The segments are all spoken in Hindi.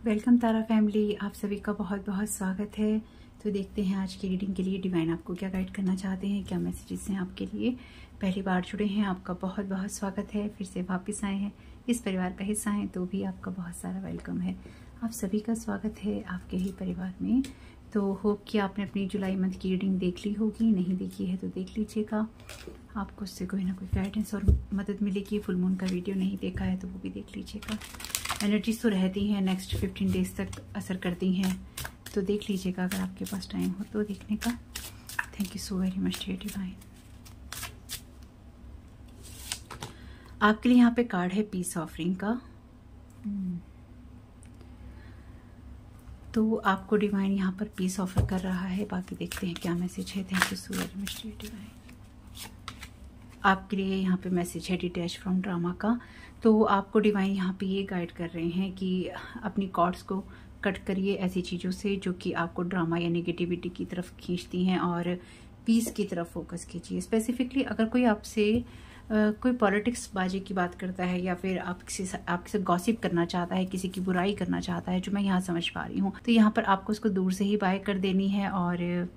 वेलकम तारा फैमिली, आप सभी का बहुत बहुत स्वागत है। तो देखते हैं आज की रीडिंग के लिए डिवाइन आपको क्या गाइड करना चाहते हैं, क्या मैसेजेस हैं आपके लिए। पहली बार जुड़े हैं, आपका बहुत बहुत स्वागत है। फिर से वापस आए हैं, इस परिवार का हिस्सा हैं तो भी आपका बहुत सारा वेलकम है। आप सभी का स्वागत है आपके ही परिवार में। तो होप कि आपने अपनी जुलाई मंथ की रीडिंग देख ली होगी, नहीं देखी है तो देख लीजिएगा, आपको उससे कोई ना कोई गाइडेंस और मदद मिलेगी। फुल मून का वीडियो नहीं देखा है तो वो भी देख लीजिएगा। एनर्जीज तो रहती हैं, नेक्स्ट 15 डेज तक असर करती हैं, तो देख लीजिएगा अगर आपके पास टाइम हो तो देखने का। Thank you so very much dear divine. आपके लिए यहाँ पे कार्ड है पीस ऑफरिंग का। तो आपको डिवाइन यहाँ पर पीस ऑफर कर रहा है। बाकी देखते हैं क्या मैसेज है। Thank you so very much dear divine. आपके लिए यहाँ पे मैसेज है डिटैच फ्रॉम ड्रामा का। तो आपको डिवाइन यहाँ पे ये गाइड कर रहे हैं कि अपनी कॉर्ड्स को कट करिए ऐसी चीज़ों से जो कि आपको ड्रामा या नेगेटिविटी की तरफ खींचती हैं, और पीस की तरफ फोकस कीजिए। स्पेसिफिकली अगर कोई आपसे कोई पॉलिटिक्स बाजी की बात करता है, या फिर आपसे गॉसिप करना चाहता है, किसी की बुराई करना चाहता है, जो मैं यहाँ समझ पा रही हूँ, तो यहाँ पर आपको उसको दूर से ही बाय कर देनी है और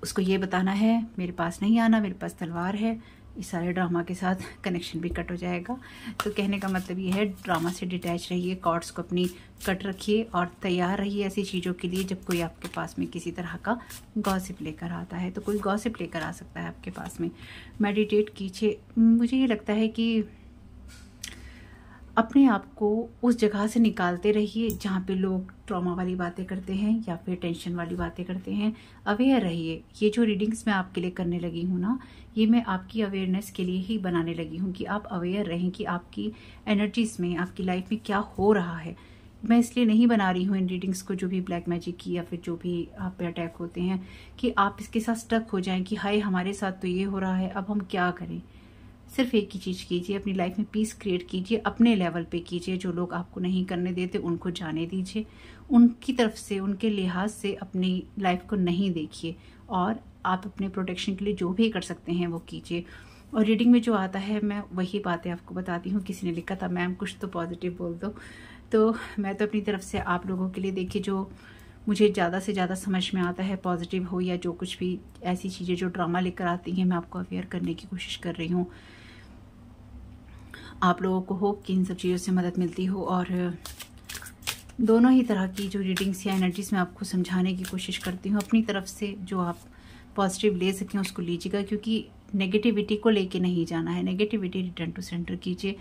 उसको ये बताना है मेरे पास नहीं आना, मेरे पास तलवार है। इस सारे ड्रामा के साथ कनेक्शन भी कट हो जाएगा। तो कहने का मतलब ये है, ड्रामा से डिटैच रहिए, कॉर्ड्स को अपनी कट रखिए और तैयार रहिए ऐसी चीज़ों के लिए जब कोई आपके पास में किसी तरह का गॉसिप लेकर आता है। तो कोई गॉसिप लेकर आ सकता है आपके पास में। मेडिटेट कीजिए। मुझे ये लगता है कि अपने आप को उस जगह से निकालते रहिए जहाँ पे लोग ट्रॉमा वाली बातें करते हैं या फिर टेंशन वाली बातें करते हैं। अवेयर रहिए। ये जो रीडिंग्स मैं आपके लिए करने लगी हूँ ना, ये मैं आपकी अवेयरनेस के लिए ही बनाने लगी हूँ कि आप अवेयर रहें कि आपकी एनर्जीज में, आपकी लाइफ में क्या हो रहा है। मैं इसलिए नहीं बना रही हूँ इन रीडिंग्स को, जो भी ब्लैक मैजिक की या फिर जो भी आप पे अटैक होते हैं, कि आप इसके साथ स्टक हो जाएं कि हाय हमारे साथ तो ये हो रहा है, अब हम क्या करें। सिर्फ एक ही चीज़ कीजिए, अपनी लाइफ में पीस क्रिएट कीजिए, अपने लेवल पे कीजिए। जो लोग आपको नहीं करने देते उनको जाने दीजिए, उनकी तरफ से, उनके लिहाज से अपनी लाइफ को नहीं देखिए, और आप अपने प्रोटेक्शन के लिए जो भी कर सकते हैं वो कीजिए। और रीडिंग में जो आता है मैं वही बातें आपको बताती हूँ। किसी ने लिखा था मैम कुछ तो पॉजिटिव बोल दो, तो मैं तो अपनी तरफ से आप लोगों के लिए देखिए जो मुझे ज़्यादा से ज़्यादा समझ में आता है, पॉजिटिव हो या जो कुछ भी ऐसी चीज़ें जो ड्रामा लेकर आती हैं, मैं आपको अवेयर करने की कोशिश कर रही हूँ। आप लोगों को होप कि इन सब चीज़ों से मदद मिलती हो, और दोनों ही तरह की जो रीडिंग्स या एनर्जीज मैं आपको समझाने की कोशिश करती हूँ, अपनी तरफ से जो आप पॉजिटिव ले सकें उसको लीजिएगा, क्योंकि नेगेटिविटी को लेके नहीं जाना है। नेगेटिविटी रिटर्न टू सेंटर कीजिए।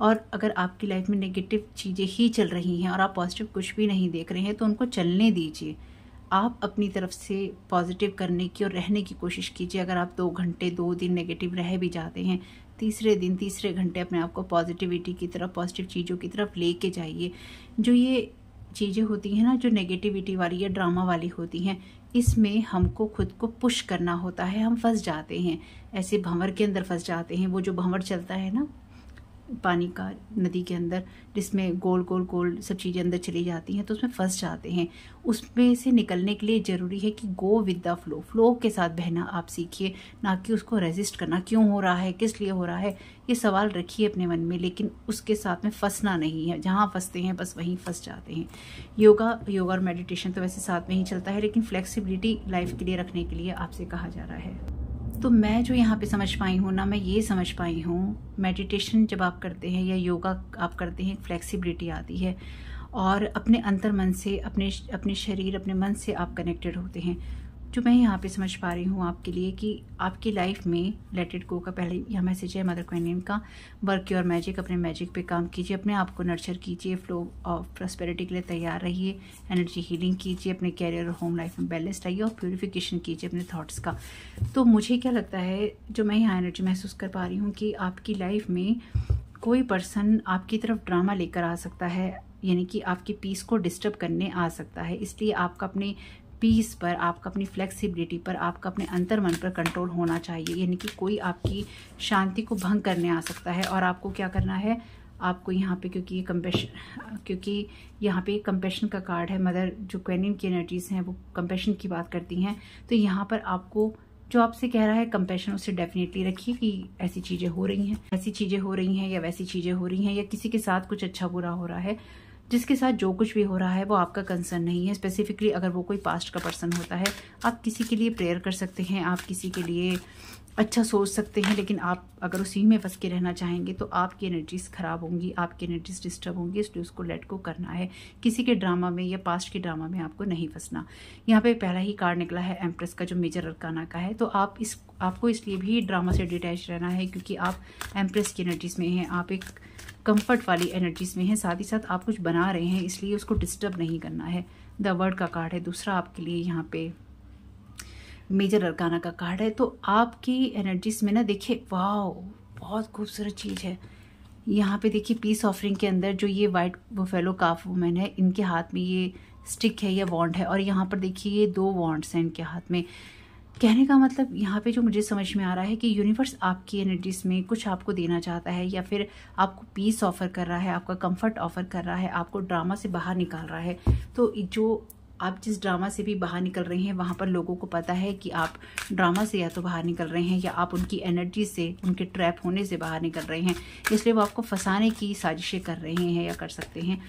और अगर आपकी लाइफ में नेगेटिव चीज़ें ही चल रही हैं और आप पॉजिटिव कुछ भी नहीं देख रहे हैं, तो उनको चलने दीजिए। आप अपनी तरफ से पॉजिटिव करने की और रहने की कोशिश कीजिए। अगर आप 2 घंटे 2 दिन नेगेटिव रह भी जाते हैं, तीसरे दिन तीसरे घंटे अपने आप को पॉजिटिविटी की तरफ, पॉजिटिव चीज़ों की तरफ लेके जाइए। जो ये चीज़ें होती हैं ना, जो नेगेटिविटी वाली या ड्रामा वाली होती हैं, इसमें हमको खुद को पुश करना होता है। हम फंस जाते हैं, ऐसे भंवर के अंदर फंस जाते हैं। वो जो भंवर चलता है ना पानी का, नदी के अंदर, जिसमें गोल गोल गोल सब चीज़ें अंदर चली जाती हैं, तो उसमें फंस जाते हैं। उसमें से निकलने के लिए ज़रूरी है कि go with the flow, flow के साथ बहना आप सीखिए, ना कि उसको रेजिस्ट करना। क्यों हो रहा है, किस लिए हो रहा है, ये सवाल रखिए अपने मन में, लेकिन उसके साथ में फंसना नहीं है। जहाँ फंसते हैं बस वहीं फंस जाते हैं। योगा और मेडिटेशन तो वैसे साथ में ही चलता है, लेकिन फ्लेक्सिबिलिटी लाइफ के लिए रखने के लिए आपसे कहा जा रहा है। तो मैं जो यहाँ पे समझ पाई हूँ ना, मैं ये समझ पाई हूँ, मेडिटेशन जब आप करते हैं या योगा आप करते हैं, फ्लेक्सिबिलिटी आती है, और अपने अंतर मन से, अपने शरीर, अपने मन से आप कनेक्टेड होते हैं। जो मैं यहाँ पे समझ पा रही हूँ आपके लिए कि आपकी लाइफ में लेट इट गो का पहले यह मैसेज है मदर क्वीन का। वर्क योर मैजिक, अपने मैजिक पे काम कीजिए, अपने आप को नर्चर कीजिए, फ्लो ऑफ प्रॉस्पेरिटी के लिए तैयार रहिए, एनर्जी हीलिंग कीजिए, अपने कैरियर और होम लाइफ में बैलेंस रहिए, और प्यूरिफिकेशन कीजिए अपने थॉट्स का। तो मुझे क्या लगता है, जो मैं यहाँ एनर्जी महसूस कर पा रही हूँ कि आपकी लाइफ में कोई पर्सन आपकी तरफ ड्रामा लेकर आ सकता है, यानी कि आपकी पीस को डिस्टर्ब करने आ सकता है। इसलिए आपका अपने पीस पर, आपका अपनी फ्लेक्सिबिलिटी पर, आपका अपने अंतर मन पर कंट्रोल होना चाहिए। यानी कि कोई आपकी शांति को भंग करने आ सकता है, और आपको क्या करना है, आपको यहाँ पे, क्योंकि यहाँ पे कंपैशन का कार्ड है, मदर जो क्वीन की एनर्जीज हैं वो कंपैशन की बात करती हैं, तो यहाँ पर आपको जो आपसे कह रहा है कंपैशन, उसे डेफिनेटली रखिए कि ऐसी चीज़ें हो रही हैं, या वैसी चीज़ें हो रही हैं, या किसी के साथ कुछ अच्छा बुरा हो रहा है, जिसके साथ जो कुछ भी हो रहा है वो आपका कंसर्न नहीं है। स्पेसिफिकली अगर वो कोई पास्ट का पर्सन होता है, आप किसी के लिए प्रेयर कर सकते हैं, आप किसी के लिए अच्छा सोच सकते हैं, लेकिन आप अगर उसी में फंस के रहना चाहेंगे तो आपकी एनर्जीज ख़राब होंगी, आपकी एनर्जीज डिस्टर्ब होंगी। इसलिए उसको लेट को करना है। किसी के ड्रामा में या पास्ट के ड्रामा में आपको नहीं फंसना। यहाँ पे पहला ही कार्ड निकला है एम्प्रेस का, जो मेजर अरकाना का है। तो आपको इसलिए भी ड्रामा से डिटैच रहना है क्योंकि आप एम्प्रेस की एनर्जीज में हैं, आप एक कंफर्ट वाली एनर्जीज में हैं, साथ ही साथ आप कुछ बना रहे हैं, इसलिए उसको डिस्टर्ब नहीं करना है। द वर्ड का कार्ड है दूसरा आपके लिए, यहाँ पे मेजर अरकाना का कार्ड है। तो आपकी एनर्जीज में ना देखिए, वाह बहुत खूबसूरत चीज़ है। यहाँ पे देखिए पीस ऑफरिंग के अंदर जो ये वाइट बुफेलो काफ वुमेन है, इनके हाथ में ये स्टिक है या वॉन्ड है, और यहाँ पर देखिए ये 2 वॉन्ड्स हैं इनके हाथ में। कहने का मतलब यहाँ पे जो मुझे समझ में आ रहा है कि यूनिवर्स आपकी एनर्जीज में कुछ आपको देना चाहता है, या फिर आपको पीस ऑफर कर रहा है, आपका कंफर्ट ऑफर कर रहा है, आपको ड्रामा से बाहर निकाल रहा है। तो जो आप जिस ड्रामा से भी बाहर निकल रहे हैं, वहाँ पर लोगों को पता है कि आप ड्रामा से या तो बाहर निकल रहे हैं या आप उनकी एनर्जी से, उनके ट्रैप होने से बाहर निकल रहे हैं। इसलिए वो आपको फंसाने की साजिशें कर रहे हैं या कर सकते हैं।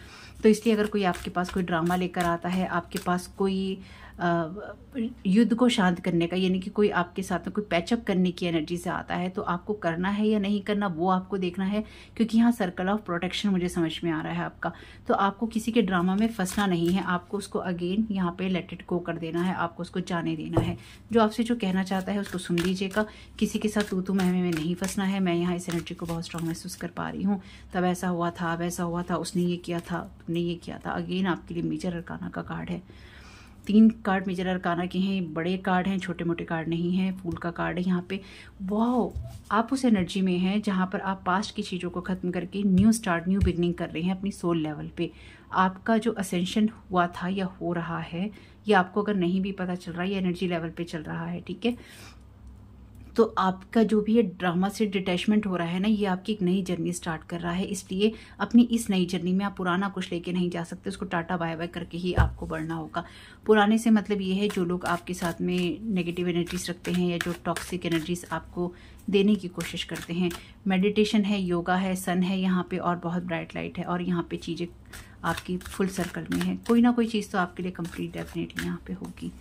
तो इसलिए अगर कोई आपके पास कोई ड्रामा लेकर आता है, आपके पास कोई युद्ध को शांत करने का, यानी कि कोई आपके साथ में कोई पैचअप करने की एनर्जी से आता है, तो आपको करना है या नहीं करना वो आपको देखना है। क्योंकि यहाँ सर्कल ऑफ प्रोटेक्शन मुझे समझ में आ रहा है आपका। तो आपको किसी के ड्रामा में फंसना नहीं है, आपको उसको अगेन यहाँ पे लेट इट गो कर देना है, आपको उसको जाने देना है। जो आपसे जो कहना चाहता है उसको सुन लीजिएगा। किसी के साथ तू महमे में नहीं फंसना है। मैं यहाँ इस एनर्जी को बहुत स्ट्रांग महसूस कर पा रही हूँ। तब ऐसा हुआ था, अब ऐसा हुआ था, उसने ये किया था, तुमने ये किया था। अगेन आपके लिए मेजर अरकाना का कार्ड है। 3 कार्ड मेजर अरकाना के हैं, बड़े कार्ड हैं, छोटे मोटे कार्ड नहीं हैं। फूल का कार्ड है यहाँ पे। वाह, आप उस एनर्जी में हैं जहाँ पर आप पास्ट की चीज़ों को ख़त्म करके न्यू स्टार्ट, न्यू बिगनिंग कर रहे हैं अपनी सोल लेवल पे। आपका जो असेंशन हुआ था या हो रहा है, ये आपको अगर नहीं भी पता चल रहा है, ये एनर्जी लेवल पे चल रहा है, ठीक है। तो आपका जो भी ये ड्रामा से डिटैचमेंट हो रहा है ना, ये आपकी एक नई जर्नी स्टार्ट कर रहा है। इसलिए अपनी इस नई जर्नी में आप पुराना कुछ लेके नहीं जा सकते, उसको टाटा बाय बाय करके ही आपको बढ़ना होगा। पुराने से मतलब ये है जो लोग आपके साथ में नेगेटिव एनर्जीज रखते हैं या जो टॉक्सिक एनर्जीज आपको देने की कोशिश करते हैं। मेडिटेशन है, योगा है, सन है यहाँ पे, और बहुत ब्राइट लाइट है, और यहाँ पे चीज़ें आपकी फुल सर्कल में है। कोई ना कोई चीज़ तो आपके लिए कंप्लीट डेफिनेटली यहाँ पे होगी,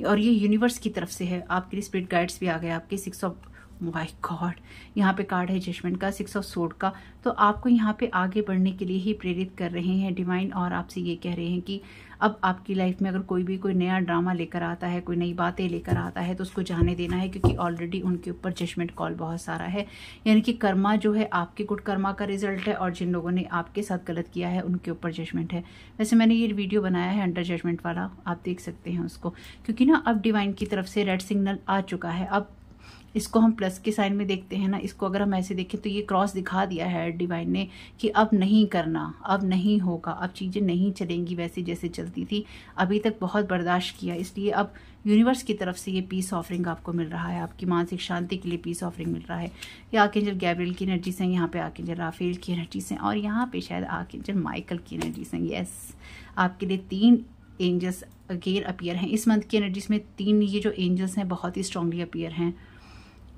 और ये यूनिवर्स की तरफ से है। आपके लिए स्पिरिट गाइड्स भी आ गए आपके। 6 ऑफ माय गॉड, यहाँ पे कार्ड है जजमेंट का, 6 ऑफ सोर्ड का। तो आपको यहाँ पे आगे बढ़ने के लिए ही प्रेरित कर रहे हैं डिवाइन, और आपसे ये कह रहे हैं कि अब आपकी लाइफ में अगर कोई नया ड्रामा लेकर आता है, कोई नई बातें लेकर आता है, तो उसको जाने देना है। क्योंकि ऑलरेडी उनके ऊपर जजमेंट कॉल बहुत सारा है। यानी कि कर्मा जो है आपके गुड कर्मा का रिजल्ट है, और जिन लोगों ने आपके साथ गलत किया है उनके ऊपर जजमेंट है। वैसे मैंने ये वीडियो बनाया है अंडर जजमेंट वाला, आप देख सकते हैं उसको। क्योंकि ना अब डिवाइन की तरफ से रेड सिग्नल आ चुका है। अब इसको हम प्लस के साइन में देखते हैं ना, इसको अगर हम ऐसे देखें तो ये क्रॉस दिखा दिया है डिवाइन ने कि अब नहीं करना, अब नहीं होगा, अब चीज़ें नहीं चलेंगी वैसे जैसे चलती थी। अभी तक बहुत बर्दाश्त किया, इसलिए अब यूनिवर्स की तरफ से ये पीस ऑफरिंग आपको मिल रहा है। आपकी मानसिक शांति के लिए पीस ऑफरिंग मिल रहा है। ये आर्कएंजल गैब्रियल की एनर्जीज हैं, यहाँ पे आर्कएंजल राफेल की एनर्जीज हैं, और यहाँ पे शायद आर्कएंजल माइकल की एनर्जीज हैं। यस, आपके लिए 3 एंजल्स अगेन अपीयर हैं इस मंथ की एनर्जीज में। 3 ये जो एंजल्स हैं बहुत ही स्ट्रांगली अपीयर हैं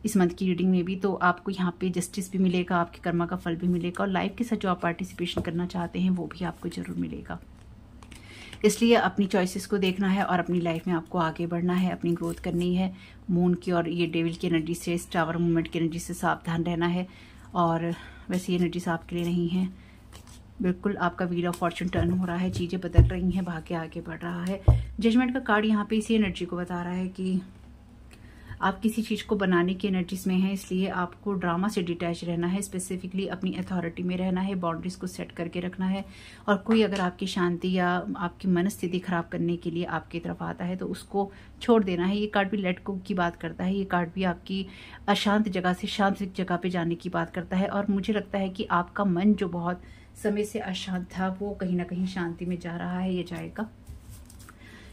इस मंथ की रीडिंग में भी। तो आपको यहाँ पे जस्टिस भी मिलेगा, आपके कर्मा का फल भी मिलेगा, और लाइफ के साथ जो आप पार्टिसिपेशन करना चाहते हैं वो भी आपको जरूर मिलेगा। इसलिए अपनी चॉइसेस को देखना है और अपनी लाइफ में आपको आगे बढ़ना है, अपनी ग्रोथ करनी है। मून की और ये डेविल की एनर्जी से, इस टावर मूवमेंट की एनर्जी से सावधान रहना है। और वैसे ये एनर्जीज आपके लिए नहीं है बिल्कुल। आपका व्हील ऑफ फॉर्चून टर्न हो रहा है, चीज़ें बदल रही हैं, भाग्य आगे बढ़ रहा है। जजमेंट का कार्ड यहाँ पे इसी एनर्जी को बता रहा है कि आप किसी चीज़ को बनाने की एनर्जीज में हैं, इसलिए आपको ड्रामा से डिटैच रहना है। स्पेसिफिकली अपनी अथॉरिटी में रहना है, बाउंड्रीज को सेट करके रखना है। और कोई अगर आपकी शांति या आपकी मनस्थिति खराब करने के लिए आपकी तरफ आता है तो उसको छोड़ देना है। ये कार्ड भी लेट गो की बात करता है। ये कार्ड भी आपकी अशांत जगह से शांत जगह पे जाने की बात करता है। और मुझे लगता है कि आपका मन जो बहुत समय से अशांत था वो कहीं ना कहीं शांति में जा रहा है, ये जाएगा।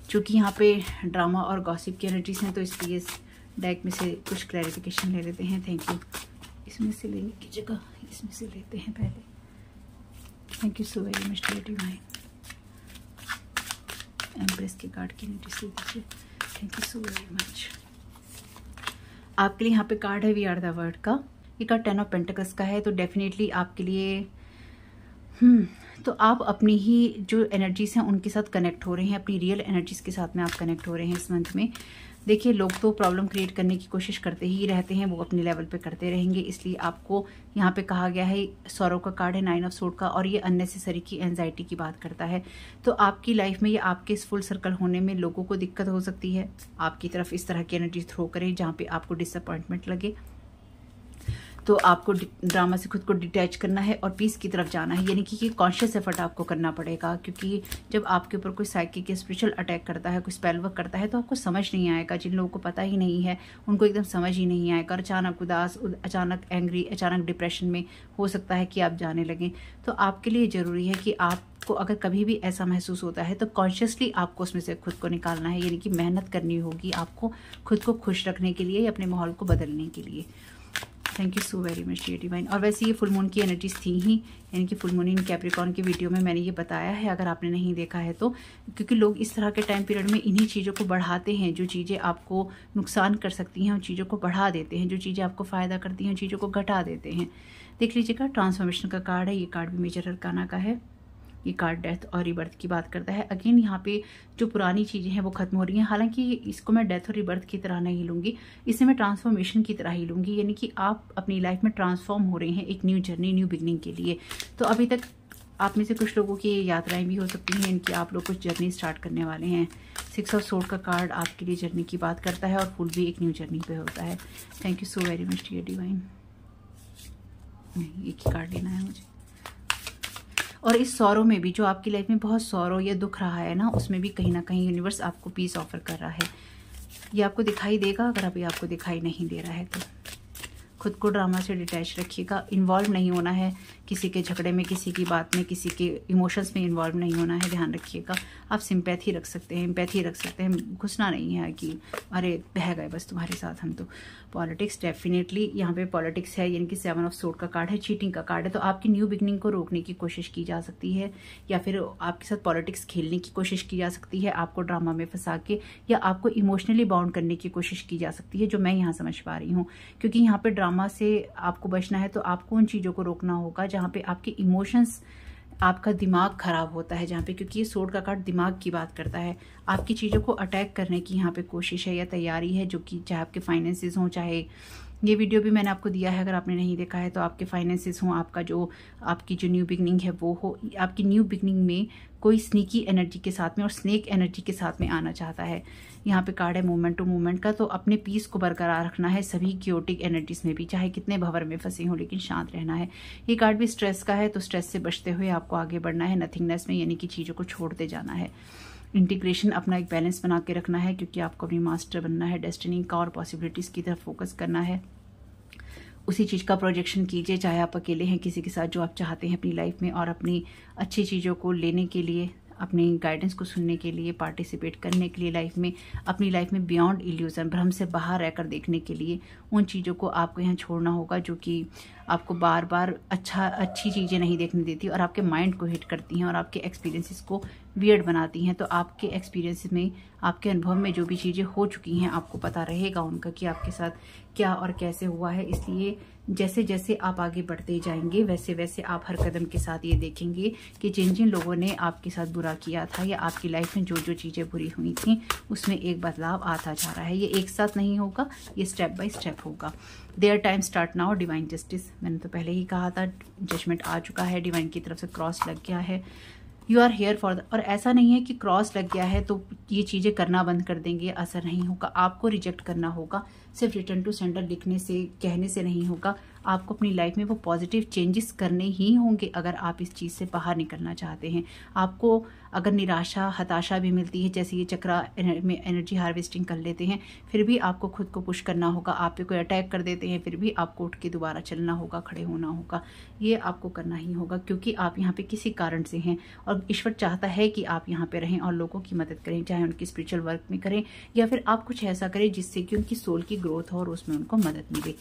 चूँकि यहाँ पे ड्रामा और गॉसिप की एनर्जीज हैं तो इसलिए इस डेक में से कुछ क्लैरिफिकेशन ले लेते हैं। Thank you. इसमें से लेने की जगह इसमें से लेते हैं पहले। Thank you so very much divine. Empress के कार्ड की एनर्जी ले दीजिए। Thank you so very much. आपके लिए यहाँ पे कार्ड है वी आर द वर्ड का। ये कार्ड 10 ऑफ पेंटिकल्स का है। तो डेफिनेटली आपके लिए तो आप अपनी ही जो एनर्जीज हैं उनके साथ कनेक्ट हो रहे हैं, अपनी रियल एनर्जीज के साथ में आप कनेक्ट हो रहे हैं इस मंथ में। देखिए, लोग तो प्रॉब्लम क्रिएट करने की कोशिश करते ही रहते हैं, वो अपने लेवल पे करते रहेंगे। इसलिए आपको यहाँ पे कहा गया है, सॉरो का कार्ड है 9 ऑफ सोर्ड का, और ये अननेसेसरी की एंजाइटी की बात करता है। तो आपकी लाइफ में या आपके इस फुल सर्कल होने में लोगों को दिक्कत हो सकती है, आपकी तरफ इस तरह की एनर्जी थ्रो करें जहाँ पे आपको डिसअपॉइंटमेंट लगे। तो आपको ड्रामा से खुद को डिटैच करना है और पीस की तरफ जाना है, यानी कि कॉन्शियस एफर्ट आपको करना पड़ेगा। क्योंकि जब आपके ऊपर कोई साइकिक या स्पिरिचुअल अटैक करता है, कोई स्पेल वर्क करता है, तो आपको समझ नहीं आएगा। जिन लोगों को पता ही नहीं है उनको एकदम समझ ही नहीं आएगा, और अचानक उदास, अचानक एंग्री, अचानक डिप्रेशन में हो सकता है कि आप जाने लगें। तो आपके लिए ज़रूरी है कि आपको अगर कभी भी ऐसा महसूस होता है तो कॉन्शियसली आपको उसमें से खुद को निकालना है, यानी कि मेहनत करनी होगी आपको खुद को खुश रखने के लिए या अपने माहौल को बदलने के लिए। Thank you so very much dear divine. और वैसे ये फुल मून की एनर्जीज थी ही, यानी कि फुल मून इन कैप्रिकॉर्न की वीडियो में मैंने ये बताया है, अगर आपने नहीं देखा है तो। क्योंकि लोग इस तरह के टाइम पीरियड में इन्हीं चीज़ों को बढ़ाते हैं, जो चीज़ें आपको नुकसान कर सकती हैं उन चीज़ों को बढ़ा देते हैं, जो चीज़ें आपको फ़ायदा करती हैं उन चीज़ों को घटा देते हैं। देख लीजिएगा, ट्रांसफॉर्मेशन का कार्ड है, ये कार्ड भी मेजर अरकाना का है। ये कार्ड डेथ और रिबर्थ की बात करता है। अगेन यहाँ पे जो पुरानी चीज़ें हैं वो खत्म हो रही हैं। हालांकि इसको मैं डेथ और रिबर्थ की तरह नहीं लूँगी, इसे मैं ट्रांसफॉर्मेशन की तरह ही लूँगी, यानी कि आप अपनी लाइफ में ट्रांसफॉर्म हो रहे हैं एक न्यू जर्नी, न्यू बिगनिंग के लिए। तो अभी तक आप में से कुछ लोगों की ये यात्राएं भी हो सकती हैं, इनकी आप लोग कुछ जर्नी स्टार्ट करने वाले हैं। 6 ऑफ सोर्ड का कार्ड आपके लिए जर्नी की बात करता है, और फुल भी एक न्यू जर्नी पे होता है। Thank you so very much dear divine. एक ही कार्ड लेना है मुझे। और इस सौरों में भी, जो आपकी लाइफ में बहुत सौरों या दुख रहा है ना, उसमें भी कहीं ना कहीं यूनिवर्स आपको पीस ऑफर कर रहा है। ये आपको दिखाई देगा, अगर अभी आपको दिखाई नहीं दे रहा है तो खुद को ड्रामा से डिटैच रखिएगा। इन्वॉल्व नहीं होना है किसी के झगड़े में, किसी की बात में, किसी के इमोशंस में इन्वॉल्व नहीं होना है, ध्यान रखिएगा। आप सिंपैथी रख सकते हैं, एम्पैथी रख सकते हैं, घुसना नहीं है कि अरे बह गए बस तुम्हारे साथ हम तो। पॉलिटिक्स, डेफिनेटली यहाँ पे पॉलिटिक्स है, यानी कि 7 ऑफ सोर्ड का कार्ड है, चीटिंग का कार्ड है। तो आपकी न्यू बिगनिंग को रोकने की कोशिश की जा सकती है, या फिर आपके साथ पॉलिटिक्स खेलने की कोशिश की जा सकती है, आपको ड्रामा में फंसा के, या आपको इमोशनली बाउंड करने की कोशिश की जा सकती है, जो मैं यहाँ समझ पा रही हूँ। क्योंकि यहाँ पे ड्रामा से आपको बचना है, तो आपको उन चीज़ों को रोकना होगा जहाँ पे आपके इमोशंस, आपका दिमाग खराब होता है जहाँ पे, क्योंकि ये सोर्ड का कार्ड दिमाग की बात करता है। आपकी चीज़ों को अटैक करने की यहाँ पे कोशिश है या तैयारी है, जो कि चाहे आपके फाइनेंसेस हों, चाहे ये वीडियो भी मैंने आपको दिया है, अगर आपने नहीं देखा है तो, आपके फाइनेंसेस हों, आपकी जो न्यू बिगनिंग है वो हो। आपकी न्यू बिगनिंग में कोई स्नीकी एनर्जी के साथ में और स्नेक एनर्जी के साथ में आना चाहता है। यहाँ पे कार्ड है मूवमेंट टू मूवमेंट का। तो अपने पीस को बरकरार रखना है सभी क्योटिक एनर्जीज में भी, चाहे कितने भंवर में फंसे हों, लेकिन शांत रहना है। ये कार्ड भी स्ट्रेस का है, तो स्ट्रेस से बचते हुए आपको आगे बढ़ना है नथिंगनेस में, यानी कि चीज़ों को छोड़ते जाना है। इंटीग्रेशन, अपना एक बैलेंस बना के रखना है, क्योंकि आपको अपनी मास्टर बनना है डेस्टिनी का, और पॉसिबिलिटीज़ की तरफ फोकस करना है। उसी चीज़ का प्रोजेक्शन कीजिए, चाहे आप अकेले हैं, किसी के साथ, जो आप चाहते हैं अपनी लाइफ में, और अपनी अच्छी चीज़ों को लेने के लिए, अपनी गाइडेंस को सुनने के लिए, पार्टिसिपेट करने के लिए लाइफ में, अपनी लाइफ में बियॉन्ड इल्यूजन, भ्रम से बाहर रहकर देखने के लिए, उन चीज़ों को आपको यहाँ छोड़ना होगा जो कि आपको बार बार अच्छी चीज़ें नहीं देखने देती, और आपके माइंड को हिट करती हैं, और आपके एक्सपीरियंसेस को वियर्ड बनाती हैं। तो आपके एक्सपीरियंस में, आपके अनुभव में जो भी चीज़ें हो चुकी हैं, आपको पता रहेगा उनका कि आपके साथ क्या और कैसे हुआ है। इसलिए जैसे जैसे आप आगे बढ़ते जाएंगे, वैसे वैसे आप हर कदम के साथ ये देखेंगे कि जिन जिन लोगों ने आपके साथ बुरा किया था, या आपकी लाइफ में जो जो चीज़ें बुरी हुई थी, उसमें एक बदलाव आता जा रहा है। ये एक साथ नहीं होगा, ये स्टेप बाय स्टेप होगा। Their time start now, divine justice, मैंने तो पहले ही कहा था, जजमेंट आ चुका है, डिवाइन की तरफ से क्रॉस लग गया है। You are here for the, और ऐसा नहीं है कि क्रॉस लग गया है तो ये चीज़ें करना बंद कर देंगे, असर नहीं होगा। आपको रिजेक्ट करना होगा, सिर्फ रिटर्न टू सेंटर लिखने से, कहने से नहीं होगा। आपको अपनी लाइफ में वो पॉजिटिव चेंजेस करने ही होंगे अगर आप इस चीज़ से बाहर निकलना चाहते हैं। आपको अगर निराशा, हताशा भी मिलती है, जैसे ये चक्रा में एनर्जी हार्वेस्टिंग कर लेते हैं, फिर भी आपको खुद को पुश करना होगा। आप पे कोई अटैक कर देते हैं, फिर भी आपको उठ के दोबारा चलना होगा, खड़े होना होगा। ये आपको करना ही होगा, क्योंकि आप यहाँ पे किसी कारण से हैं, और ईश्वर चाहता है कि आप यहाँ पे रहें और लोगों की मदद करें, चाहे उनकी स्पिरिचुअल वर्क में करें, या फिर आप कुछ ऐसा करें जिससे कि उनकी सोल की ग्रोथ हो और उसमें उनको मदद मिले।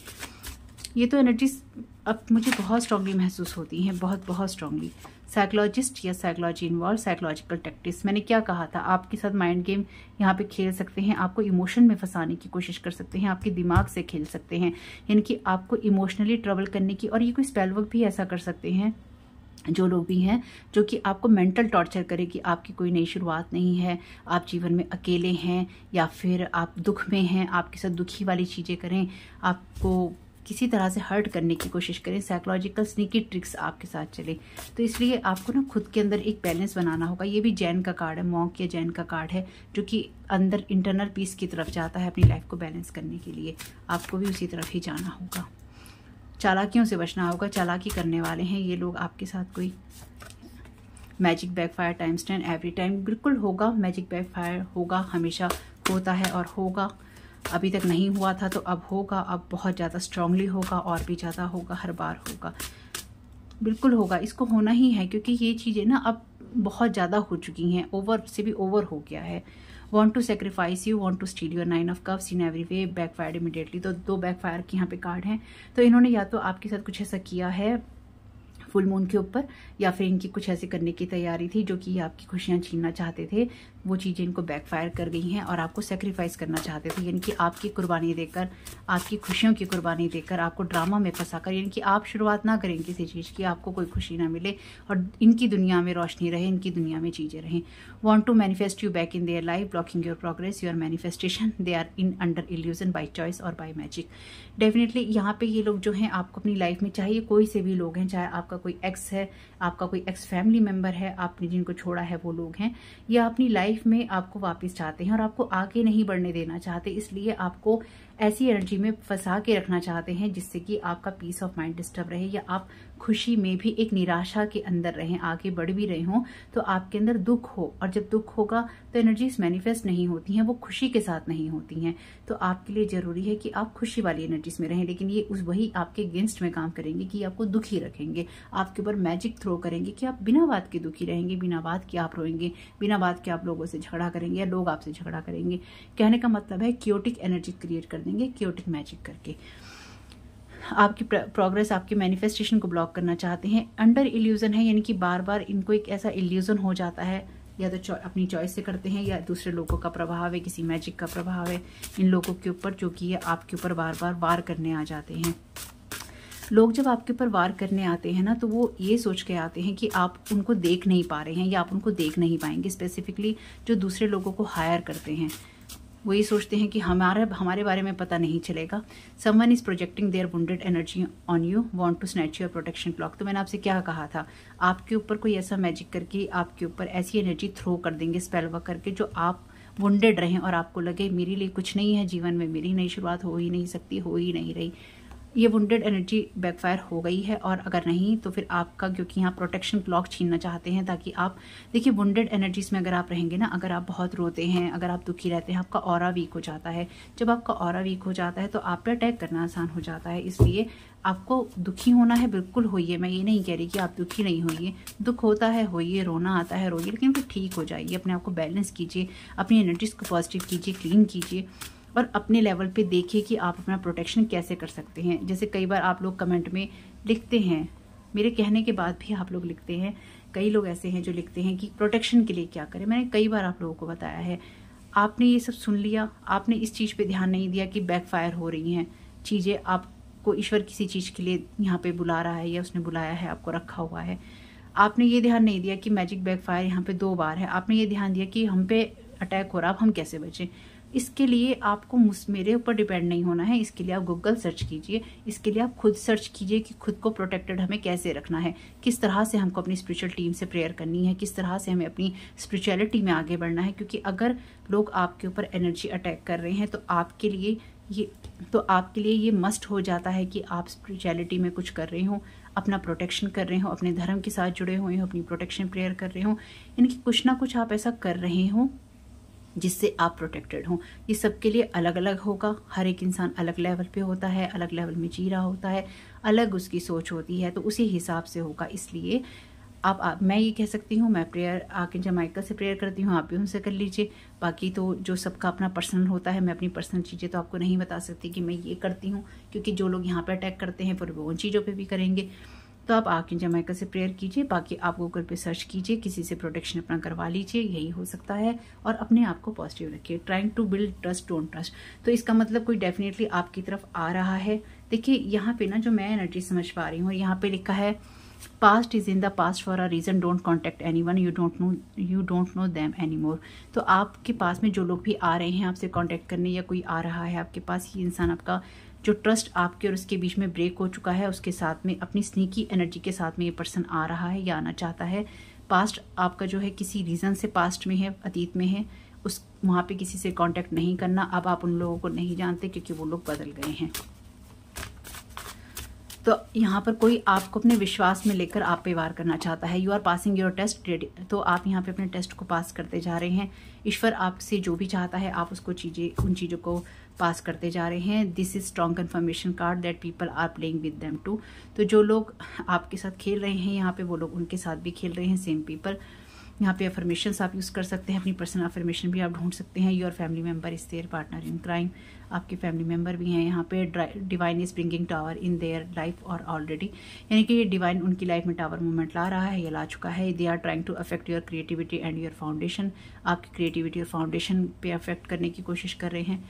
ये तो एनर्जीज अब मुझे बहुत स्ट्रांगली महसूस होती हैं, बहुत स्ट्रांगली। साइकोलॉजिस्ट या साइकोलॉजी इन्वॉल्व, साइकोलॉजिकल टैक्टिक्स, मैंने क्या कहा था, आपके साथ माइंड गेम यहाँ पे खेल सकते हैं, आपको इमोशन में फंसाने की कोशिश कर सकते हैं, आपके दिमाग से खेल सकते हैं, यानी कि आपको इमोशनली ट्रबल करने की। और ये कोई स्पेल वर्क भी ऐसा कर सकते हैं जो लोग भी हैं जो कि आपको मेंटल टॉर्चर करे कि आपकी कोई नई शुरुआत नहीं है, आप जीवन में अकेले हैं या फिर आप दुख में हैं, आपके साथ दुखी वाली चीज़ें करें, आपको किसी तरह से हर्ट करने की कोशिश करें, साइकोलॉजिकल स्नीकी ट्रिक्स आपके साथ चले। तो इसलिए आपको ना खुद के अंदर एक बैलेंस बनाना होगा। ये भी जैन का कार्ड है, मॉन्क या जैन का कार्ड है, जो कि अंदर इंटरनल पीस की तरफ जाता है अपनी लाइफ को बैलेंस करने के लिए। आपको भी उसी तरफ ही जाना होगा। चालाकियों से बचना होगा, चालाकी करने वाले हैं ये लोग आपके साथ। कोई magic backfire times 10 every time, बिल्कुल होगा। मैजिक बैकफायर होगा, हमेशा होता है और होगा। अभी तक नहीं हुआ था तो अब होगा, अब बहुत ज़्यादा स्ट्रांगली होगा, और भी ज़्यादा होगा, हर बार होगा, बिल्कुल होगा। इसको होना ही है क्योंकि ये चीज़ें ना अब बहुत ज़्यादा हो चुकी हैं, ओवर से भी ओवर हो गया है। Want to sacrifice you, want to steal your 9 of cups in every way, backfired immediately। तो 2 बैकफायर के यहाँ पे कार्ड हैं। तो इन्होंने या तो आपके साथ कुछ ऐसा किया है फुल मून के ऊपर, या फिर इनकी कुछ ऐसे करने की तैयारी थी जो कि आपकी खुशियां छीनना चाहते थे, वो चीज़ें इनको बैकफायर कर गई हैं और आपको सेक्रीफाइस करना चाहते थे। यानी कि आपकी कुर्बानी देकर, आपकी खुशियों की कुर्बानी देकर, आपको ड्रामा में फंसाकर, यानी कि आप शुरुआत ना करें किसी चीज़ की, आपको कोई खुशी ना मिले और इनकी दुनिया में रोशनी रहे, इनकी दुनिया में चीज़ें रहें। Want to manifest you back in their life, blocking your progress, your manifestation, they are in under illusion by choice और बाई मैजिक। डेफिनेटली यहाँ पे ये लोग जो हैं आपको अपनी लाइफ में, चाहे कोई से भी लोग हैं, चाहे आपका कोई एक्स है, आपका कोई एक्स फैमिली मेंबर है, आपने जिनको छोड़ा है वो लोग हैं, या अपनी लाइफ में आपको वापस चाहते हैं और आपको आगे नहीं बढ़ने देना चाहते, इसलिए आपको ऐसी एनर्जी में फंसा के रखना चाहते हैं जिससे कि आपका पीस ऑफ माइंड डिस्टर्ब रहे, या आप खुशी में भी एक निराशा के अंदर रहें, आगे बढ़ भी रहे हों तो आपके अंदर दुख हो, और जब दुख होगा तो एनर्जीज मैनिफेस्ट नहीं होती हैं, वो खुशी के साथ नहीं होती हैं। तो आपके लिए जरूरी है कि आप खुशी वाली एनर्जीज में रहें, लेकिन ये वही आपके अगेंस्ट में काम करेंगे कि आपको दुखी रखेंगे, आपके ऊपर मैजिक थ्रो करेंगे कि आप बिना बात के दुखी रहेंगे, बिना बात के आप रोएंगे, बिना बात के आप लोगों से झगड़ा करेंगे या लोग आपसे झगड़ा करेंगे। कहने का मतलब है क्योटिक एनर्जी क्रिएट कर देंगे, क्योटिक मैजिक करके आपकी प्रोग्रेस, आपकी मैनिफेस्टेशन को ब्लॉक करना चाहते हैं। अंडर इल्यूजन है, यानी कि बार बार इनको एक ऐसा इल्यूजन हो जाता है, या तो अपनी चॉइस से करते हैं या दूसरे लोगों का प्रभाव है, किसी मैजिक का प्रभाव है इन लोगों के ऊपर, जो कि आपके ऊपर बार बार वार करने आ जाते हैं। लोग जब आपके ऊपर वार करने आते हैं ना, तो वो ये सोच के आते हैं कि आप उनको देख नहीं पा रहे हैं या आप उनको देख नहीं पाएंगे। स्पेसिफिकली जो दूसरे लोगों को हायर करते हैं वो ये सोचते हैं कि हमारे बारे में पता नहीं चलेगा। Someone is projecting their wounded energy on you, want to snatch your protection block. तो मैंने आपसे क्या कहा था, आपके ऊपर कोई ऐसा मैजिक करके आपके ऊपर ऐसी एनर्जी थ्रो कर देंगे स्पेल वर्क करके, जो आप वुंडेड रहें और आपको लगे मेरे लिए कुछ नहीं है जीवन में, मेरी नई शुरुआत हो ही नहीं सकती, हो ही नहीं रही। ये वुंडेड एनर्जी बैकफायर हो गई है, और अगर नहीं तो फिर आपका, क्योंकि यहाँ प्रोटेक्शन ब्लॉक छीनना चाहते हैं ताकि आप, देखिए वुंडेड एनर्जीज में अगर आप रहेंगे ना, अगर आप बहुत रोते हैं, अगर आप दुखी रहते हैं, आपका ऑरा वीक हो जाता है। जब आपका ऑरा वीक हो जाता है तो आप पे अटैक करना आसान हो जाता है। इसलिए आपको दुखी होना है, बिल्कुल होइए, मैं ये नहीं कह रही कि आप दुखी नहीं होइए, दुख होता है होइए, रोना आता है रोइए, लेकिन फिर ठीक हो जाइए। अपने आप को बैलेंस कीजिए, अपनी एनर्जीज को पॉजिटिव कीजिए, क्लीन कीजिए, और अपने लेवल पे देखिए कि आप अपना प्रोटेक्शन कैसे कर सकते हैं। जैसे कई बार आप लोग कमेंट में लिखते हैं, मेरे कहने के बाद भी आप लोग लिखते हैं, कई लोग ऐसे हैं जो लिखते हैं कि प्रोटेक्शन के लिए क्या करें। मैंने कई बार आप लोगों को बताया है, आपने ये सब सुन लिया, आपने इस चीज़ पे ध्यान नहीं दिया कि बैकफायर हो रही हैं चीज़ें, आपको ईश्वर किसी चीज़ के लिए यहाँ पे बुला रहा है या उसने बुलाया है, आपको रखा हुआ है। आपने ये ध्यान नहीं दिया कि मैजिक बैकफायर यहाँ पे 2 बार है। आपने ये ध्यान दिया कि हम पे अटैक हो रहा, अब हम कैसे बचें। इसके लिए आपको मेरे ऊपर डिपेंड नहीं होना है, इसके लिए आप गूगल सर्च कीजिए, इसके लिए आप खुद सर्च कीजिए कि खुद को प्रोटेक्टेड हमें कैसे रखना है, किस तरह से हमको अपनी स्पिरिचुअल टीम से प्रेयर करनी है, किस तरह से हमें अपनी स्पिरिचुअलिटी में आगे बढ़ना है। क्योंकि अगर लोग आपके ऊपर एनर्जी अटैक कर रहे हैं तो आपके लिए ये मस्ट हो जाता है कि आप स्पिरिचुअलिटी में कुछ कर रहे हो, अपना प्रोटेक्शन कर रहे हो, अपने धर्म के साथ जुड़े हुए हो, अपनी प्रोटेक्शन प्रेयर कर रहे हो, यानी कि कुछ ना कुछ आप ऐसा कर रहे हो जिससे आप प्रोटेक्टेड हों। ये सबके लिए अलग अलग होगा, हर एक इंसान अलग लेवल पे होता है, अलग लेवल में जी रहा होता है, अलग उसकी सोच होती है, तो उसी हिसाब से होगा। इसलिए मैं ये कह सकती हूँ, मैं प्रेयर आके जमाइका से प्रेयर करती हूँ, आप भी उनसे कर लीजिए। बाकी तो जो सबका अपना पर्सनल होता है, मैं अपनी पर्सनल चीज़ें तो आपको नहीं बता सकती कि मैं ये करती हूँ, क्योंकि जो लोग यहाँ पे अटैक करते हैं फिर वो उन चीज़ों पे भी करेंगे। तो आप आके जमाइका से प्रेयर कीजिए, बाकी आप गूगल पे सर्च कीजिए, किसी से प्रोटेक्शन अपना करवा लीजिए, यही हो सकता है। और अपने आप को पॉजिटिव रखिए, trying to build trust don't trust. तो इसका मतलब कोई डेफिनेटली आपकी तरफ आ रहा है। देखिए यहाँ पे ना जो मैं एनर्जी समझ पा रही हूँ, यहाँ पे लिखा है past is in the past for a reason, don't contact any one, you don't know them any more. तो आपके पास में जो लोग भी आ रहे हैं आपसे कॉन्टेक्ट करने, या कोई आ रहा है आपके पास, ये इंसान आपका जो ट्रस्ट आपके और उसके बीच में ब्रेक हो चुका है, उसके साथ में अपनी स्नीकी एनर्जी के साथ में ये पर्सन आ रहा है या आना चाहता है। पास्ट आपका जो है किसी रीज़न से पास्ट में है, अतीत में है, उस वहाँ पे किसी से कांटेक्ट नहीं करना। अब आप उन लोगों को नहीं जानते क्योंकि वो लोग बदल गए हैं। तो यहाँ पर कोई आपको अपने विश्वास में लेकर आप पे वार करना चाहता है। You are passing your test, तो आप यहाँ पे अपने टेस्ट को पास करते जा रहे हैं। ईश्वर आपसे जो भी चाहता है आप उसको उन चीज़ों को पास करते जा रहे हैं। This is strong confirmation card that people are playing with them too. तो जो लोग आपके साथ खेल रहे हैं यहाँ पे, वो लोग उनके साथ भी खेल रहे हैं, सेम पीपल। यहाँ पे अफर्मेशंस आप यूज़ कर सकते हैं, अपनी पर्सनल अफर्मेशन भी आप ढूंढ सकते हैं। Your family member is there partner in crime, आपके फैमिली मेंबर भी हैं यहाँ पे। Divine is bringing tower in their life और ऑलरेडी, यानी कि ये डिवाइन उनकी लाइफ में टावर मूवमेंट ला रहा है या ला चुका है। They are trying to affect your creativity and your foundation, आपकी क्रिएटिविटी और फाउंडेशन पे अफेक्ट करने की कोशिश कर रहे हैं,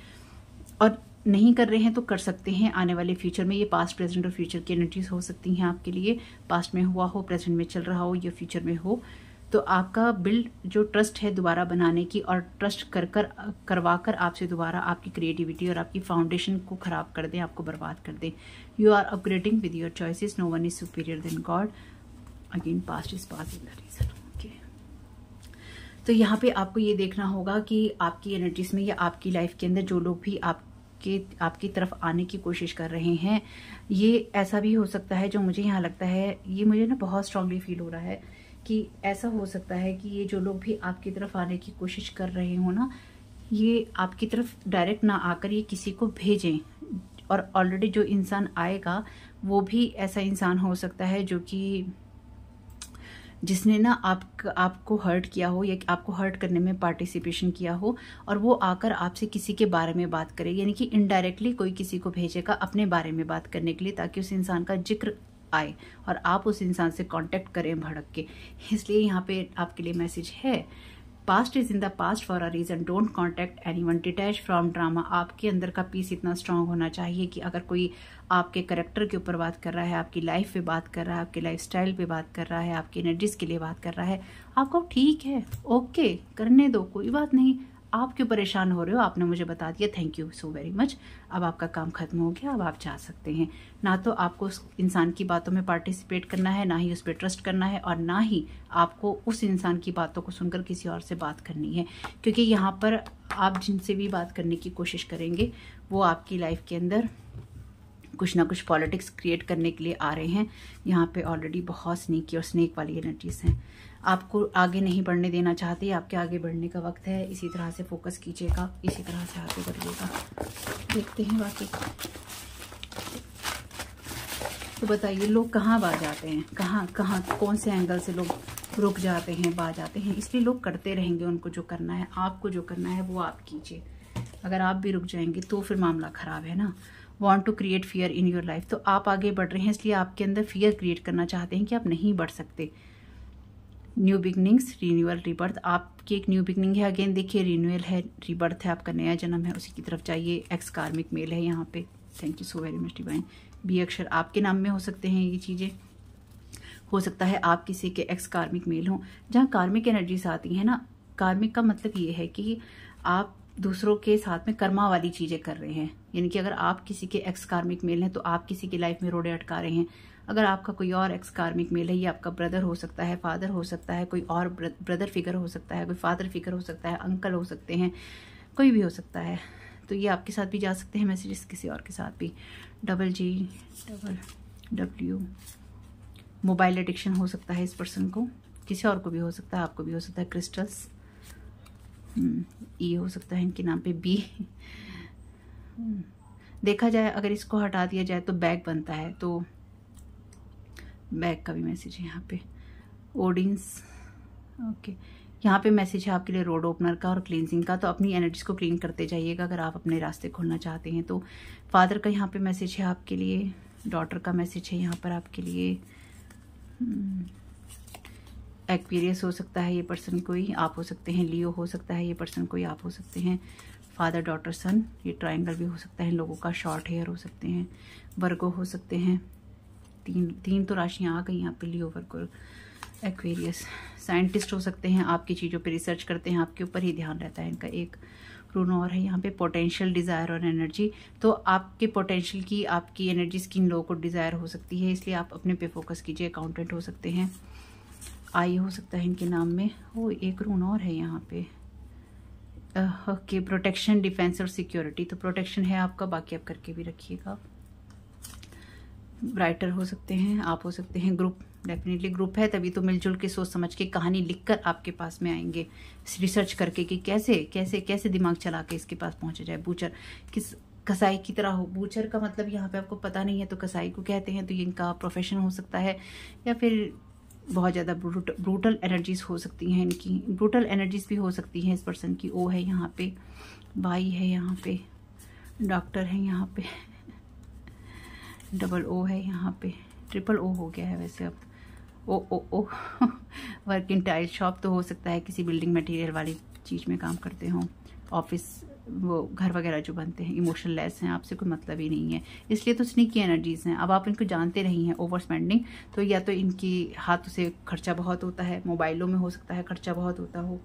और नहीं कर रहे हैं तो कर सकते हैं आने वाले फ्यूचर में। ये पास्ट, प्रेजेंट और फ्यूचर की एनर्जीज हो सकती हैं आपके लिए। पास्ट में हुआ हो, प्रेजेंट में चल रहा हो या फ्यूचर में हो। तो आपका बिल्ड जो ट्रस्ट है दोबारा बनाने की, और ट्रस्ट करवा कर आपसे दोबारा आपकी क्रिएटिविटी और आपकी फाउंडेशन को खराब कर दें, आपको बर्बाद कर दें। You are upgrading with your choices, no one is superior than God. Again past is past in the reason. Okay, तो यहाँ पे आपको ये देखना होगा कि आपकी एनर्जीज में या आपकी लाइफ के अंदर जो लोग भी आपकी तरफ आने की कोशिश कर रहे हैं, ये ऐसा भी हो सकता है, जो मुझे यहाँ लगता है, ये मुझे ना बहुत स्ट्रांगली फील हो रहा है कि ऐसा हो सकता है कि ये जो लोग भी आपकी तरफ आने की कोशिश कर रहे हो ना, ये आपकी तरफ डायरेक्ट ना आकर ये किसी को भेजें। और ऑलरेडी जो इंसान आएगा वो भी ऐसा इंसान हो सकता है जो कि जिसने ना आपको हर्ट किया हो या आपको हर्ट करने में पार्टिसिपेशन किया हो, और वो आकर आपसे किसी के बारे में बात करे, यानी कि इनडायरेक्टली कोई किसी को भेजेगा अपने बारे में बात करने के लिए, ताकि उस इंसान का जिक्र आए और आप उस इंसान से कांटेक्ट करें भड़क के। इसलिए यहाँ पे आपके लिए मैसेज है, past is in the past for a reason, don't contact anyone, detach from drama. आपके अंदर का पीस इतना स्ट्रांग होना चाहिए कि अगर कोई आपके करेक्टर के ऊपर बात कर रहा है, आपकी लाइफ पे बात कर रहा है, आपके लाइफ स्टाइल पे बात कर रहा है, आपकी एनर्जीज के लिए बात कर रहा है, आपको ठीक है, ओके करने दो, कोई बात नहीं। आप क्यों परेशान हो रहे हो, आपने मुझे बता दिया, thank you so very much. अब आपका काम खत्म हो गया, अब आप जा सकते हैं। ना तो आपको उस इंसान की बातों में पार्टिसिपेट करना है, ना ही उस पर ट्रस्ट करना है, और ना ही आपको उस इंसान की बातों को सुनकर किसी और से बात करनी है, क्योंकि यहाँ पर आप जिनसे भी बात करने की कोशिश करेंगे वो आपकी लाइफ के अंदर कुछ ना कुछ पॉलिटिक्स क्रिएट करने के लिए आ रहे हैं। यहाँ पे ऑलरेडी बहुत स्नीकी और स्नेक वाली एनर्जीज हैं, आपको आगे नहीं बढ़ने देना चाहते, आपके आगे बढ़ने का वक्त है। इसी तरह से फोकस कीजिएगा, इसी तरह से आगे बढ़िएगा। देखते हैं बाकी। तो बताइए लोग कहाँ बाज जाते हैं, कहाँ कौन से एंगल से लोग रुक जाते हैं, बाज जाते हैं। इसलिए लोग करते रहेंगे उनको जो करना है। आपको जो करना है वो आप कीजिए। अगर आप भी रुक जाएंगे तो फिर मामला खराब है ना। Want to create fear in your life, तो आप आगे बढ़ रहे हैं, इसलिए आपके अंदर फियर क्रिएट करना चाहते हैं कि आप नहीं बढ़ सकते। न्यू बिगनिंग्स, रिन्यूअल, रीबर्थ, आपकी एक न्यू बिगनिंग है। अगेन देखिए रिन्यूअल है, रीबर्थ है, आपका नया जन्म है, उसी की तरफ जाइए। एक्स कार्मिक मेल है यहाँ पे। Thank you so very much divine. B अक्षर आपके नाम में हो सकते हैं ये चीज़ें। हो सकता है आप किसी के एक्स कार्मिक मेल हों। जहाँ कार्मिक एनर्जीज आती हैं ना, कार्मिक का मतलब ये है कि आप दूसरों के साथ में कर्मा वाली चीज़ें कर रहे हैं। यानी कि अगर आप किसी के एक्स कार्मिक मेल हैं तो आप किसी की लाइफ में रोड़े अटका रहे हैं। अगर आपका कोई और एक्स कार्मिक मेल है, ये आपका ब्रदर हो सकता है, फादर हो सकता है, कोई और ब्रदर फिगर हो सकता है, कोई फादर फिगर हो सकता है, अंकल हो सकते हैं, कोई भी हो सकता है। तो ये आपके साथ भी जा सकते हैं मैसेजेस, किसी और के साथ भी। GW, मोबाइल एडिक्शन हो सकता है इस पर्सन को, किसी और को भी हो सकता है, आपको भी हो सकता है। क्रिस्टल्स, ये हो सकता है इनके नाम पे। बी, देखा जाए अगर इसको हटा दिया जाए तो बैग बनता है, तो बैग का भी मैसेज है यहाँ पे। ओडिन्स, ओके, यहाँ पे मैसेज है आपके लिए रोड ओपनर का और क्लींजिंग का। तो अपनी एनर्जीज को क्लीन करते जाइएगा अगर आप अपने रास्ते खोलना चाहते हैं तो। फादर का यहाँ पे मैसेज है आपके लिए। डॉटर का मैसेज है यहाँ पर आपके लिए। एक्वेरियस हो सकता है ये पर्सन, कोई आप हो सकते हैं। लियो हो सकता है ये पर्सन, कोई आप हो सकते हैं। फादर, डॉटर, सन, ये ट्रायंगल भी हो सकता है। लोगों का शॉर्ट हेयर हो सकते हैं। वर्गो हो सकते हैं। तीन तो राशियाँ आ गई यहाँ पे, लियो, वर्गो, एक्वेरियस। साइंटिस्ट हो सकते हैं, आपकी चीज़ों पे रिसर्च करते हैं, आपके ऊपर ही ध्यान रहता है इनका। एक रून और है यहाँ पे, पोटेंशियल, डिज़ायर और एनर्जी। तो आपके पोटेंशियल की, आपकी एनर्जीज की इन लोगों को डिज़ायर हो सकती है, इसलिए आप अपने पे फोकस कीजिए। अकाउंटेंट हो सकते हैं, आई हो सकता है इनके नाम में। वो एक रून और है यहाँ पे, ओके, प्रोटेक्शन, डिफेंस और सिक्योरिटी। तो प्रोटेक्शन है आपका, बाकी आप करके भी रखिएगा। राइटर हो सकते हैं, आप हो सकते हैं, ग्रुप, डेफिनेटली ग्रुप है, तभी तो मिलजुल के सोच समझ के कहानी लिखकर आपके पास में आएंगे, रिसर्च करके कि कैसे कैसे कैसे दिमाग चला के इसके पास पहुंचा जाए। बूचर, किस कसाई की तरह हो। बूचर का मतलब यहाँ पे आपको पता नहीं है तो कसाई को कहते हैं, तो ये इनका प्रोफेशन हो सकता है, या फिर बहुत ज़्यादा ब्रूटल एनर्जीज हो सकती हैं इनकी। ब्रूटल एनर्जीज भी हो सकती हैं इस पर्सन की। ओ है यहाँ पे, वाई है यहाँ पे, डॉक्टर है यहाँ पे, डबल ओ है यहाँ पे, ट्रिपल ओ हो गया है वैसे अब, ओ वर्क इन टाइल शॉप। तो हो सकता है किसी बिल्डिंग मटेरियल वाली चीज़ में काम करते हों, ऑफिस, वो घर वगैरह जो बनते हैं। इमोशनल लेस हैं, आपसे कोई मतलब ही नहीं है, इसलिए तो स्नीकी एनर्जीज हैं। अब आप इनको जानते नहीं हैं। ओवर स्पेंडिंग, तो या तो इनकी हाथों से खर्चा बहुत होता है, मोबाइलों में हो सकता है खर्चा बहुत होता हो,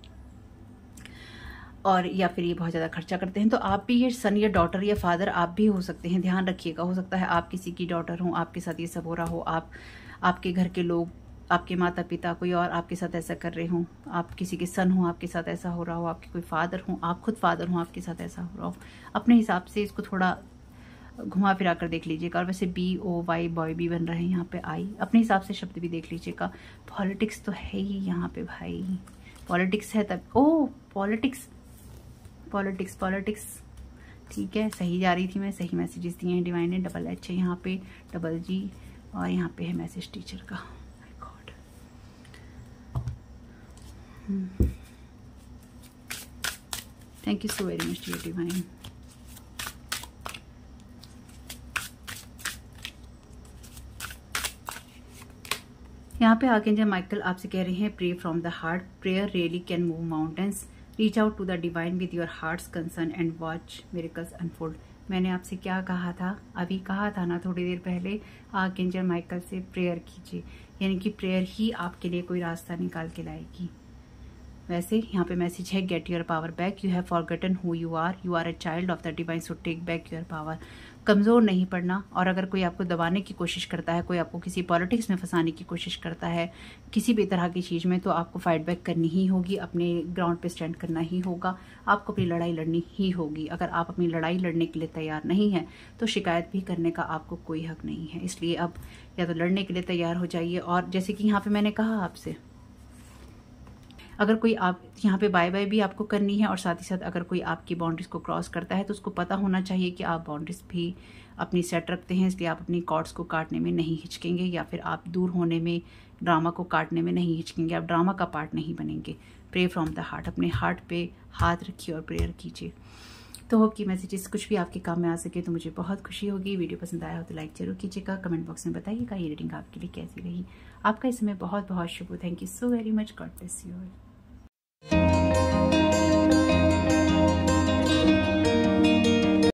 और या फिर ये बहुत ज़्यादा खर्चा करते हैं। तो आप भी ये सन या डॉटर या फादर आप भी हो सकते हैं, ध्यान रखिएगा। हो सकता है आप किसी की डॉटर हो, आपके साथ ये सब हो रहा हो, आपके घर के लोग, आपके माता पिता कोई और आपके साथ ऐसा कर रहे हों, आप किसी के सन हो, आपके साथ ऐसा हो रहा हो, आपके कोई फादर हो, आप खुद फादर हो, आपके साथ ऐसा हो रहा हो। अपने हिसाब से इसको थोड़ा घुमा फिरा कर देख लीजिएगा। और वैसे BOY, बॉय भी बन रहे हैं यहाँ पे, आई, अपने हिसाब से शब्द भी देख लीजिएगा। पॉलिटिक्स तो है ही यहाँ पे भाई, पॉलिटिक्स है तब, ओ पॉलिटिक्स, ठीक है, सही जा रही थी मैं, सही मैसेजेस दिए हैं डिवाइन ने। डबल H है यहाँ पे, डबल G, और यहाँ पे है मैसेज टीचर का। God, thank you so very much dear divine. यहाँ पे आर्कएंजल माइकल आपसे कह रहे हैं, pray from the heart, prayer really can move mountains, reach out to the divine with your heart's concern and watch miracles unfold. मैंने आपसे क्या कहा था, अभी कहा था ना थोड़ी देर पहले, आर्कएंजल माइकल से प्रेयर कीजिए, यानी कि प्रेयर ही आपके लिए कोई रास्ता निकाल के लाएगी। वैसे यहाँ पे मैसेज है, get your power back, you have forgotten who you are a child of the divine, so take back your power. कमज़ोर नहीं पड़ना, और अगर कोई आपको दबाने की कोशिश करता है, कोई आपको किसी पॉलिटिक्स में फंसाने की कोशिश करता है, किसी भी तरह की चीज़ में, तो आपको फाइट बैक करनी ही होगी, अपने ग्राउंड पे स्टैंड करना ही होगा, आपको अपनी लड़ाई लड़नी ही होगी। अगर आप अपनी लड़ाई लड़ने के लिए तैयार नहीं हैं तो शिकायत भी करने का आपको कोई हक नहीं है। इसलिए अब या तो लड़ने के लिए तैयार हो जाइए, और जैसे कि यहाँ पे मैंने कहा आपसे, अगर कोई आप यहाँ पे बाय बाय भी आपको करनी है, और साथ ही साथ अगर कोई आपकी बाउंड्रीज को क्रॉस करता है तो उसको पता होना चाहिए कि आप बाउंड्रीज भी अपनी सेट रखते हैं, इसलिए आप अपनी कॉर्ड्स को काटने में नहीं हिचकेंगे, या फिर आप दूर होने में, ड्रामा को काटने में नहीं हिचकेंगे, आप ड्रामा का पार्ट नहीं बनेंगे। प्रे फ्रॉम द हार्ट, अपने हार्ट पे हाथ रखिए और प्रेयर कीजिए। तो होप कि मैसेजेस कुछ भी आपके काम में आ सके तो मुझे बहुत खुशी होगी। वीडियो पसंद आया हो तो लाइक जरूर कीजिएगा, कमेंट बॉक्स में बताइएगा ये रीडिंग आपके लिए कैसी रही। आपका इस समय बहुत बहुत शुभ हो। Thank you so very much, God bless you all.